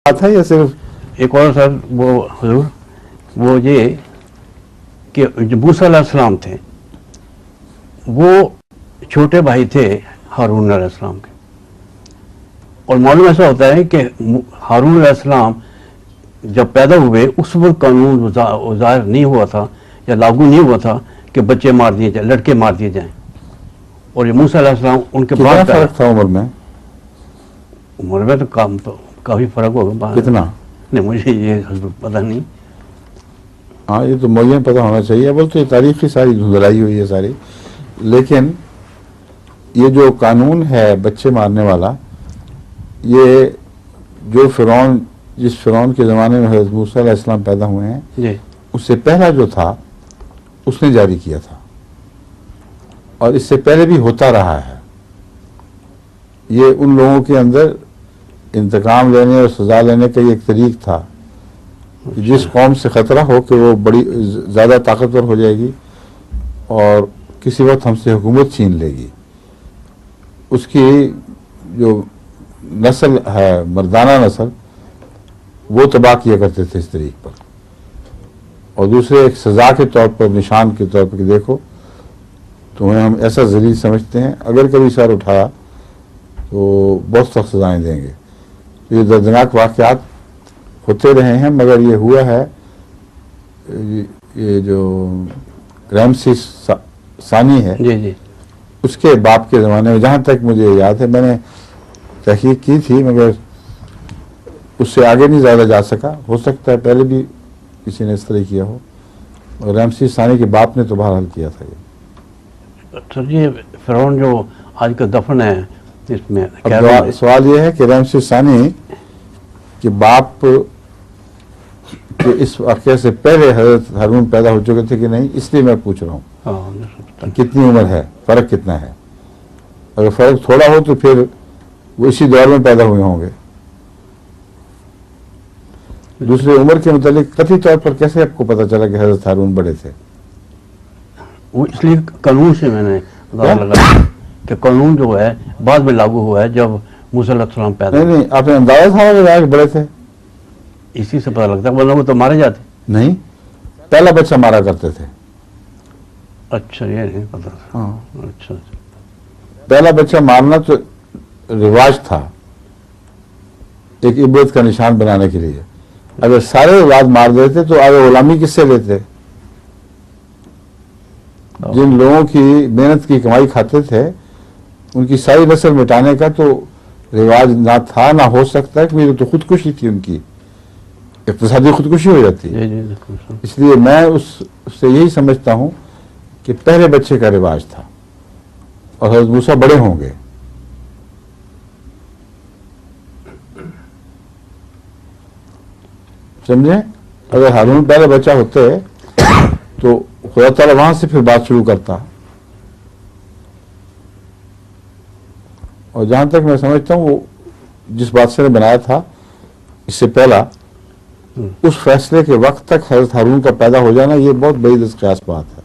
بات ہے یا صرف ایک اور سر وہ حضور وہ یہ کہ جو موسیٰ علیہ السلام تھے وہ چھوٹے بھائی تھے ہارون علیہ السلام کے، اور معلوم ایسا ہوتا ہے کہ ہارون علیہ السلام جب پیدا ہوئے اس وقت قانون ظاہر نہیں ہوا تھا یا لاگو نہیں ہوا تھا کہ بچے مار دیے جائیں، لڑکے مار دیے جائیں، اور یہ موسیٰ علیہ السلام ان کے بعد فرق تھا عمر میں تو کافی فرق ہوگا. کتنا؟ نہیں مجھے یہ پتہ نہیں. ہاں یہ تو معین پتہ ہونا چاہیے. بول تو یہ تاریخی ساری دھندلائی ہوئی ہے ساری، لیکن یہ جو قانون ہے بچے مارنے والا، یہ جو فرعون، جس فرعون کے زمانے میں حضرت موسیٰ علیہ السلام پیدا ہوئے ہیں جی اس سے پہلا جو تھا اس نے جاری کیا تھا، اور اس سے پہلے بھی ہوتا رہا ہے. یہ ان لوگوں کے اندر انتقام لینے اور سزا لینے کا یہ ایک طریق تھا کہ جس قوم سے خطرہ ہو کہ وہ بڑی زیادہ طاقتور ہو جائے گی اور کسی وقت ہم سے حکومت چھین لے گی، اس کی جو نسل ہے مردانہ نسل وہ تباہ کیا کرتے تھے اس طریق پر. اور دوسرے ایک سزا کے طور پر، نشان کے طور پر کہ دیکھو تمہیں ہم ایسا ذلیل سمجھتے ہیں، اگر کبھی سر اٹھایا تو بہت سخت سزائیں دیں گے. یہ دردناک واقعات ہوتے رہے ہیں، مگر یہ ہوا ہے یہ جو رمسیس ثانی ہے جی جی اس کے باپ کے زمانے میں، جہاں تک مجھے یاد ہے، میں نے تحقیق کی تھی مگر اس سے آگے نہیں زیادہ جا سکا. ہو سکتا ہے پہلے بھی کسی نے اس طرح کیا ہو، اور رمسیس ثانی کے باپ نے تو بہرحال کیا تھا. یہ سر یہ فرعون جو آج کا دفن ہے اس میں اب سوال یہ ہے کہ رمسیس ثانی کے باپ کے اس واقعے سے پہلے حضرت ہارون پیدا ہو چکے تھے کہ نہیں، اس لیے میں پوچھ رہا ہوں کتنی عمر ہے، فرق کتنا ہے. اگر فرق تھوڑا ہو تو پھر وہ اسی دور میں پیدا ہوئے ہوں گے. دوسرے عمر کے متعلق قطعی طور پر کیسے آپ کو پتہ چلا کہ حضرت ہارون بڑے تھے؟ وہ اس لیے قانون سے میں نے اندازہ لگایا کہ قانون جو ہے بعد میں لاگو ہوا ہے جب موسیٰ علیہ السلام پیدا ہوئے. نہیں آپ نے اندازہ تھا لگایا کہ بڑے تھے؟ اسی سے پتہ لگتا ہے، ورنہ وہ تو مارے جاتے. نہیں، پہلا بچہ مارا کرتے تھے. اچھا یہ نہیں پتہ. ہاں اچھا پہلا بچہ مارنا تو رواج تھا، ایک عبرت کا نشان بنانے کے لیے. اگر سارے اولاد مار دیتے تو آگے غلامی کس سے لیتے؟ جن لوگوں کی محنت کی کمائی کھاتے تھے ان کی ساری نسل مٹانے کا تو رواج نہ تھا، نہ ہو سکتا ہے، کیونکہ تو خودکشی تھی، ان کی اقتصادی خودکشی ہو جاتی. اس لیے میں اس سے یہی سمجھتا ہوں کہ پہلے بچے کا رواج تھا اور حضرت موسیٰ بڑے ہوں گے. سمجھے؟ اگر ہارون پہلے بچہ ہوتے تو خدا تعالیٰ وہاں سے پھر بات شروع کرتا. اور جہاں تک میں سمجھتا ہوں وہ جس بات سے نے بنایا تھا اس سے پہلا، اس فیصلے کے وقت تک حضرت ہارون کا پیدا ہو جانا یہ بہت بڑی دستخیاس بات ہے.